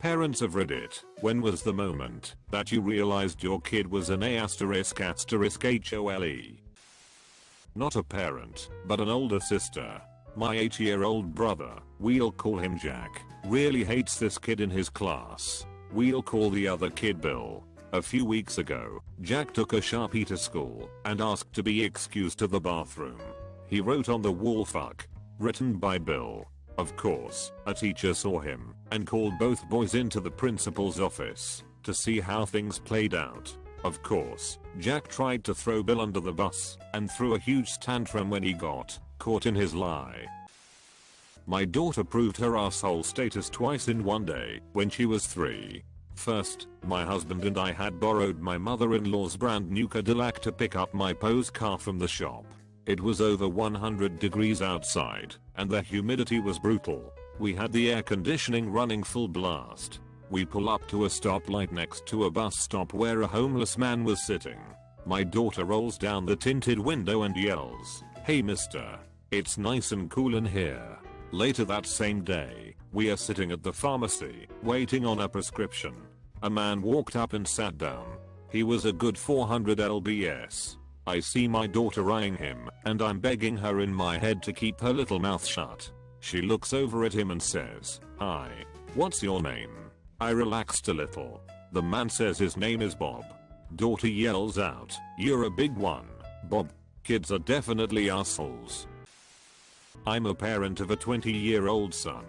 Parents of Reddit, when was the moment that you realized your kid was an HOLE? Not a parent, but an older sister. My 8-year-old brother, we'll call him Jack, really hates this kid in his class. We'll call the other kid Bill. A few weeks ago, Jack took a Sharpie to school and asked to be excused to the bathroom. He wrote on the wall "fuck," written by Bill. Of course, a teacher saw him and called both boys into the principal's office to see how things played out. Of course, Jack tried to throw Bill under the bus and threw a huge tantrum when he got caught in his lie. My daughter proved her asshole status twice in one day when she was 3. First, my husband and I had borrowed my mother-in-law's brand new Cadillac to pick up my Pose car from the shop. It was over 100 degrees outside, and the humidity was brutal. We had the air conditioning running full blast. We pull up to a stoplight next to a bus stop where a homeless man was sitting. My daughter rolls down the tinted window and yells, "Hey mister, it's nice and cool in here." Later that same day, we are sitting at the pharmacy, waiting on a prescription. A man walked up and sat down. He was a good 400 lbs. I see my daughter eyeing him, and I'm begging her in my head to keep her little mouth shut. She looks over at him and says, "Hi, what's your name?" I relaxed a little. The man says his name is Bob. Daughter yells out, "You're a big one, Bob. Kids are definitely assholes." I'm a parent of a 20-year-old son.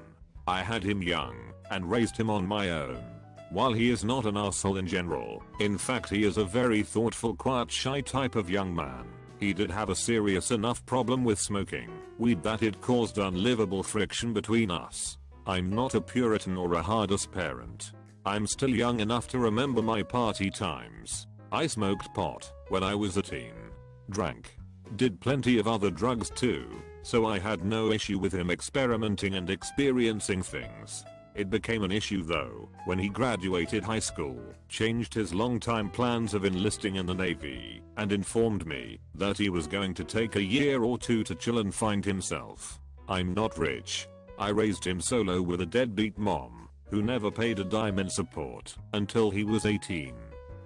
I had him young and raised him on my own. While he is not an asshole in general, in fact he is a very thoughtful, quiet, shy type of young man, he did have a serious enough problem with smoking weed that it caused unlivable friction between us. I'm not a Puritan or a hard-ass parent. I'm still young enough to remember my party times. I smoked pot when I was a teen. Drank. Did plenty of other drugs too, so I had no issue with him experimenting and experiencing things. It became an issue though when he graduated high school, changed his long-time plans of enlisting in the Navy, and informed me that he was going to take a year or two to chill and find himself. I'm not rich. I raised him solo with a deadbeat mom who never paid a dime in support until he was 18.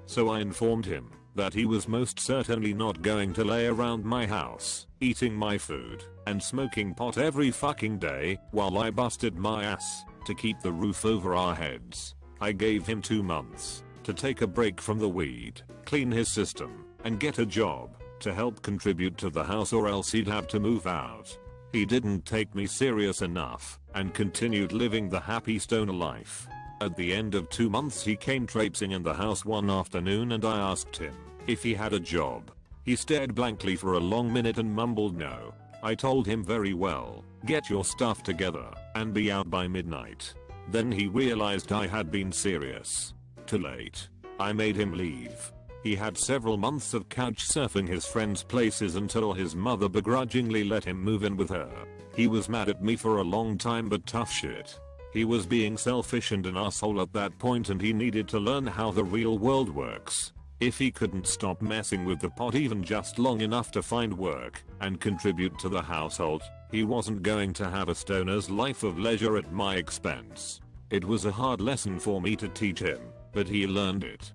So I informed him that he was most certainly not going to lay around my house, eating my food, and smoking pot every fucking day while I busted my ass to keep the roof over our heads. I gave him 2 months to take a break from the weed, clean his system, and get a job to help contribute to the house, or else he'd have to move out. He didn't take me serious enough and continued living the happy stoner life. At the end of 2 months he came traipsing in the house one afternoon and I asked him if he had a job. He stared blankly for a long minute and mumbled no. I told him very well, get your stuff together and be out by midnight. Then he realized I had been serious. Too late. I made him leave. He had several months of couch surfing his friends' places until his mother begrudgingly let him move in with her. He was mad at me for a long time, but tough shit. He was being selfish and an asshole at that point, and he needed to learn how the real world works. If he couldn't stop messing with the pot even just long enough to find work and contribute to the household, he wasn't going to have a stoner's life of leisure at my expense. It was a hard lesson for me to teach him, but he learned it.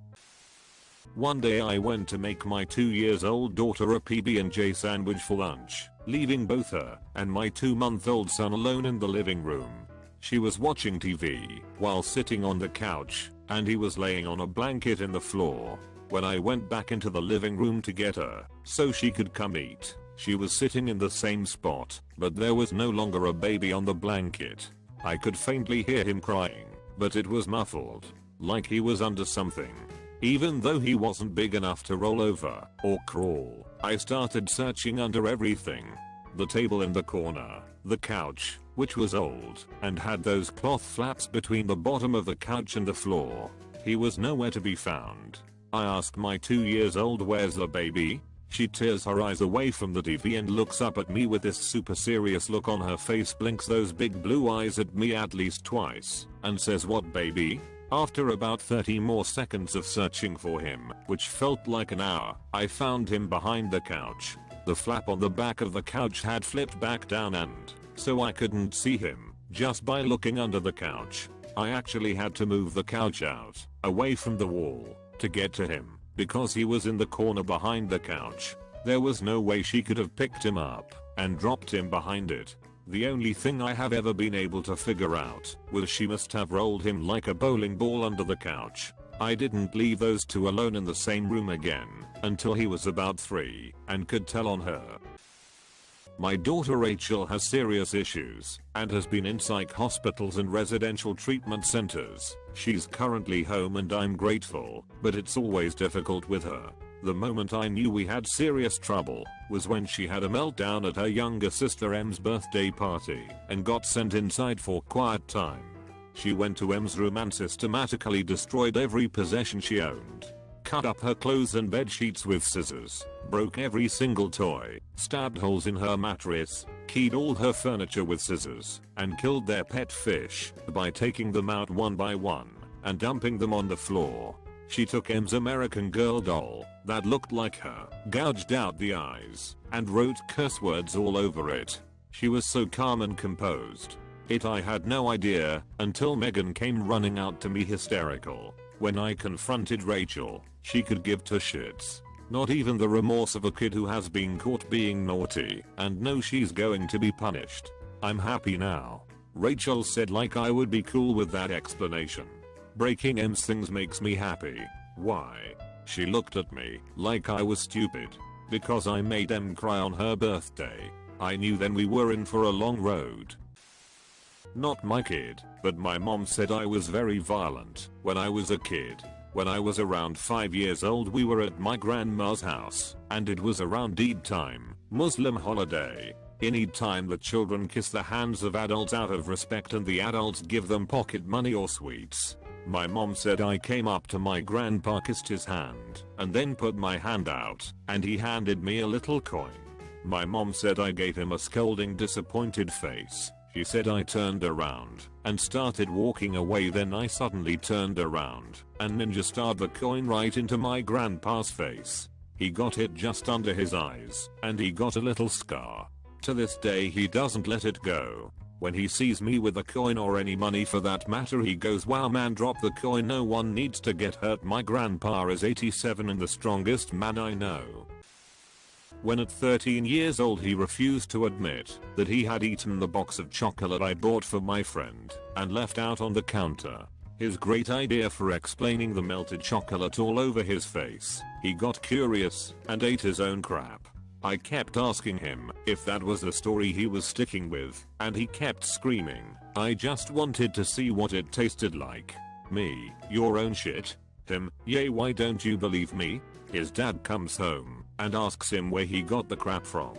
One day I went to make my 2-year-old daughter a PB&J sandwich for lunch, leaving both her and my 2-month-old son alone in the living room. She was watching TV while sitting on the couch, and he was laying on a blanket in the floor. When I went back into the living room to get her so she could come eat, she was sitting in the same spot, but there was no longer a baby on the blanket. I could faintly hear him crying, but it was muffled, like he was under something. Even though he wasn't big enough to roll over or crawl, I started searching under everything. The table in the corner, the couch, which was old and had those cloth flaps between the bottom of the couch and the floor. He was nowhere to be found. I asked my 2-year-old, "Where's the baby?" She tears her eyes away from the TV and looks up at me with this super serious look on her face, blinks those big blue eyes at me at least twice, and says, "What baby?" After about 30 more seconds of searching for him, which felt like an hour, I found him behind the couch. The flap on the back of the couch had flipped back down, and so I couldn't see him just by looking under the couch. I actually had to move the couch out, away from the wall, to get to him, because he was in the corner behind the couch. There was no way she could have picked him up and dropped him behind it. The only thing I have ever been able to figure out was she must have rolled him like a bowling ball under the couch. I didn't leave those two alone in the same room again until he was about 3 and could tell on her. My daughter Rachel has serious issues and has been in psych hospitals and residential treatment centers. She's currently home and I'm grateful, but it's always difficult with her. The moment I knew we had serious trouble was when she had a meltdown at her younger sister M's birthday party and got sent inside for quiet time. She went to M's room and systematically destroyed every possession she owned. Cut up her clothes and bed sheets with scissors, broke every single toy, stabbed holes in her mattress, keyed all her furniture with scissors, and killed their pet fish by taking them out one by one and dumping them on the floor. She took M's American Girl doll that looked like her, gouged out the eyes, and wrote curse words all over it. She was so calm and composed. I had no idea until Megan came running out to me hysterical. When I confronted Rachel, she could give two shits. Not even the remorse of a kid who has been caught being naughty and knows she's going to be punished. I'm happy now. Rachel said like I would be cool with that explanation. Breaking M's things makes me happy. Why? She looked at me like I was stupid because I made M cry on her birthday. I knew then we were in for a long road. Not my kid, but my mom said I was very violent when I was a kid. When I was around 5 years old we were at my grandma's house, and it was around Eid time, Muslim holiday. In Eid time the children kiss the hands of adults out of respect and the adults give them pocket money or sweets. My mom said I came up to my grandpa, kissed his hand, and then put my hand out, and he handed me a little coin. My mom said I gave him a scolding, disappointed face. She said I turned around and started walking away, then I suddenly turned around and ninja starred the coin right into my grandpa's face. He got hit just under his eyes and he got a little scar. To this day he doesn't let it go. When he sees me with a coin or any money for that matter he goes, wow man, drop the coin, no one needs to get hurt. My grandpa is 87 and the strongest man I know. When at 13 years old he refused to admit that he had eaten the box of chocolate I bought for my friend and left out on the counter. His great idea for explaining the melted chocolate all over his face. He got curious and ate his own crap. I kept asking him if that was the story he was sticking with, and he kept screaming, I just wanted to see what it tasted like. Me, your own shit? Him, yay, why don't you believe me? His dad comes home and asks him where he got the crap from.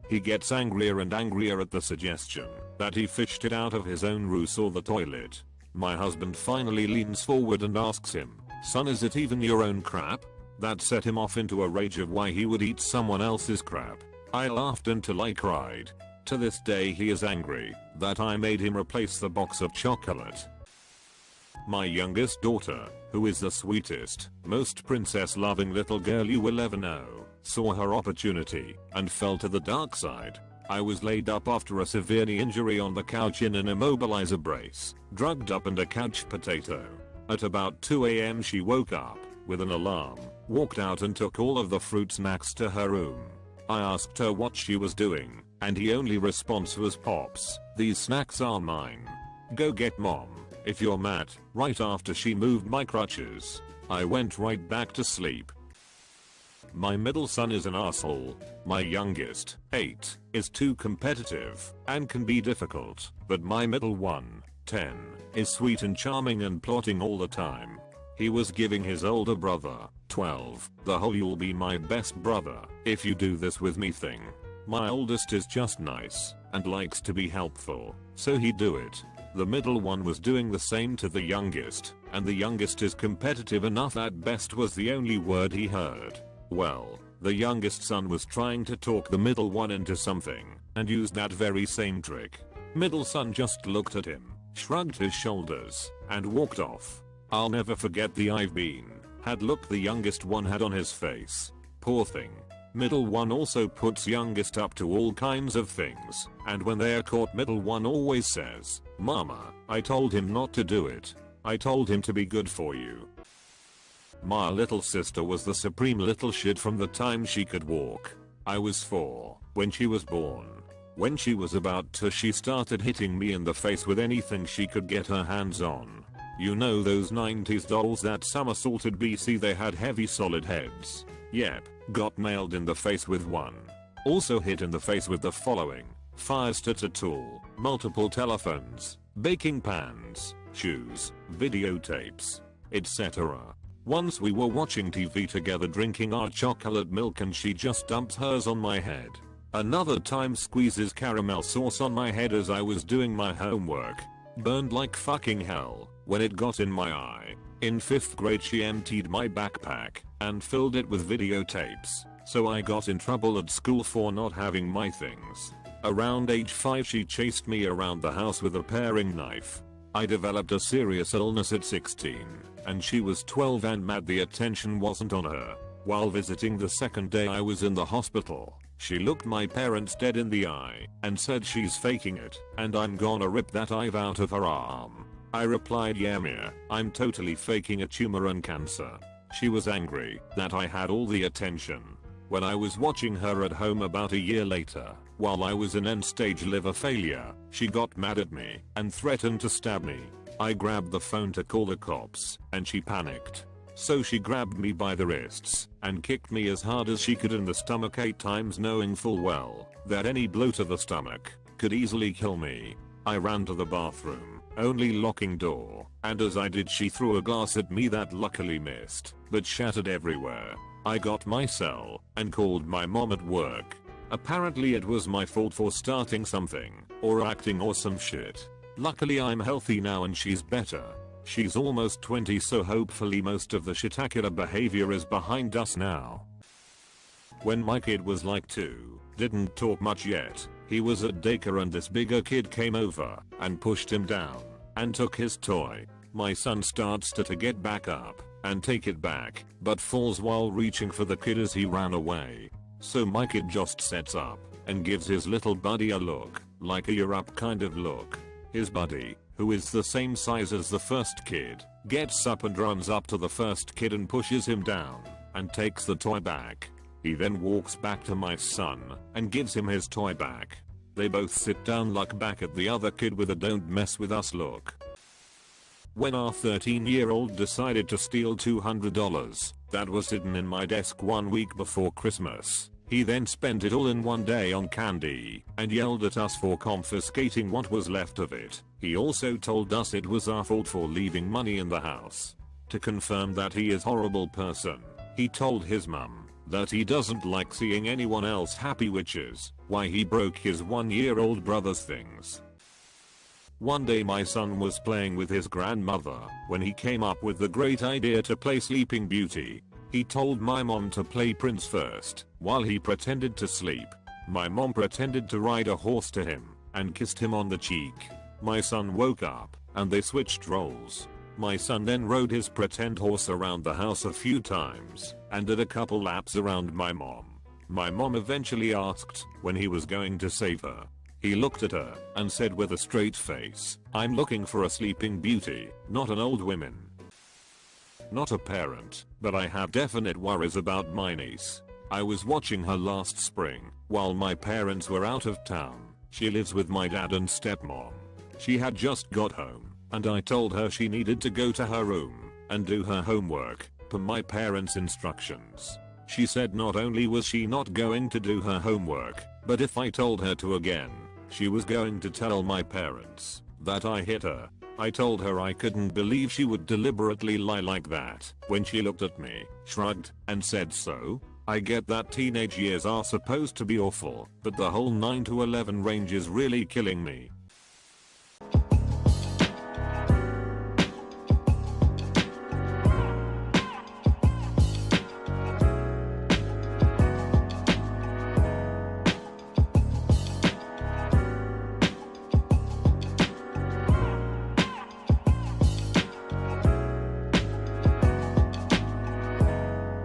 He gets angrier and angrier at the suggestion that he fished it out of his own roost or the toilet. My husband finally leans forward and asks him, son, is it even your own crap? That set him off into a rage of why he would eat someone else's crap. I laughed until I cried. To this day he is angry that I made him replace the box of chocolate. My youngest daughter, who is the sweetest, most princess-loving little girl you will ever know, saw her opportunity and fell to the dark side. I was laid up after a severe knee injury on the couch in an immobilizer brace, drugged up and a couch potato. At about 2 AM she woke up with an alarm, walked out and took all of the fruit snacks to her room. I asked her what she was doing, and the only response was, Pops, these snacks are mine. Go get mom. If you're mad. Right after she moved my crutches, I went right back to sleep. My middle son is an asshole. My youngest, 8, is too competitive and can be difficult, but my middle one, 10, is sweet and charming and plotting all the time. He was giving his older brother, 12, the whole "you'll be my best brother if you do this with me" thing. My oldest is just nice and likes to be helpful, so he'd do it. The middle one was doing the same to the youngest, and the youngest is competitive enough that best was the only word he heard. Well, the youngest son was trying to talk the middle one into something, and used that very same trick. Middle son just looked at him, shrugged his shoulders, and walked off. I'll never forget the "I've been" had look the youngest one had on his face. Poor thing. Middle one also puts youngest up to all kinds of things, and when they are caught middle one always says, "Mama, I told him not to do it. I told him to be good for you." My little sister was the supreme little shit from the time she could walk. I was 4 when she was born. When she was about 2 she started hitting me in the face with anything she could get her hands on. You know those 90s dolls that somersaulted BC, they had heavy solid heads. Yep, got nailed in the face with one. Also hit in the face with the following: fire starter tool, multiple telephones, baking pans, shoes, videotapes, etc. Once we were watching TV together drinking our chocolate milk and she just dumped hers on my head. Another time squeezes caramel sauce on my head as I was doing my homework. Burned like fucking hell when it got in my eye. In 5th grade she emptied my backpack and filled it with videotapes, so I got in trouble at school for not having my things. Around age 5 she chased me around the house with a paring knife. I developed a serious illness at 16, and she was 12 and mad the attention wasn't on her. While visiting the second day I was in the hospital, she looked my parents dead in the eye and said she's faking it and I'm gonna rip that eye out of her arm. I replied, "Yeah Mia, I'm totally faking a tumor and cancer." She was angry that I had all the attention. When I was watching her at home about a year later, while I was in end-stage liver failure, she got mad at me and threatened to stab me. I grabbed the phone to call the cops, and she panicked. So she grabbed me by the wrists and kicked me as hard as she could in the stomach 8 times, knowing full well that any blow to the stomach could easily kill me. I ran to the bathroom, only locking door, and as I did she threw a glass at me that luckily missed, but shattered everywhere. I got my cell and called my mom at work. Apparently it was my fault for starting something or acting or some shit. Luckily I'm healthy now and she's better. She's almost 20, so hopefully most of the shitacular behavior is behind us now. When my kid was like 2, didn't talk much yet, he was at daycare and this bigger kid came over and pushed him down and took his toy. My son starts to get back up and take it back, but falls while reaching for the kid as he ran away. So my kid just sets up and gives his little buddy a look, like a "you're up" kind of look. His buddy, who is the same size as the first kid, gets up and runs up to the first kid and pushes him down and takes the toy back. He then walks back to my son and gives him his toy back. They both sit down, look back at the other kid with a "don't mess with us" look. When our 13-year-old decided to steal $200 that was hidden in my desk 1 week before Christmas, he then spent it all in one day on candy and yelled at us for confiscating what was left of it. He also told us it was our fault for leaving money in the house. To confirm that he is a horrible person, he told his mum that he doesn't like seeing anyone else happy, which is why he broke his 1-year-old brother's things. One day my son was playing with his grandmother when he came up with the great idea to play Sleeping Beauty. He told my mom to play Prince first while he pretended to sleep. My mom pretended to ride a horse to him and kissed him on the cheek. My son woke up and they switched roles. My son then rode his pretend horse around the house a few times and did a couple laps around my mom. My mom eventually asked when he was going to save her. He looked at her and said with a straight face, "I'm looking for a Sleeping Beauty, not an old woman." Not a parent, but I have definite worries about my niece. I was watching her last spring while my parents were out of town. She lives with my dad and stepmom. She had just got home and I told her she needed to go to her room and do her homework per my parents' instructions. She said not only was she not going to do her homework, but if I told her to again, she was going to tell my parents that I hit her. I told her I couldn't believe she would deliberately lie like that. When she looked at me, shrugged, and said, "So? I get that teenage years are supposed to be awful, but the whole 9 to 11 range is really killing me."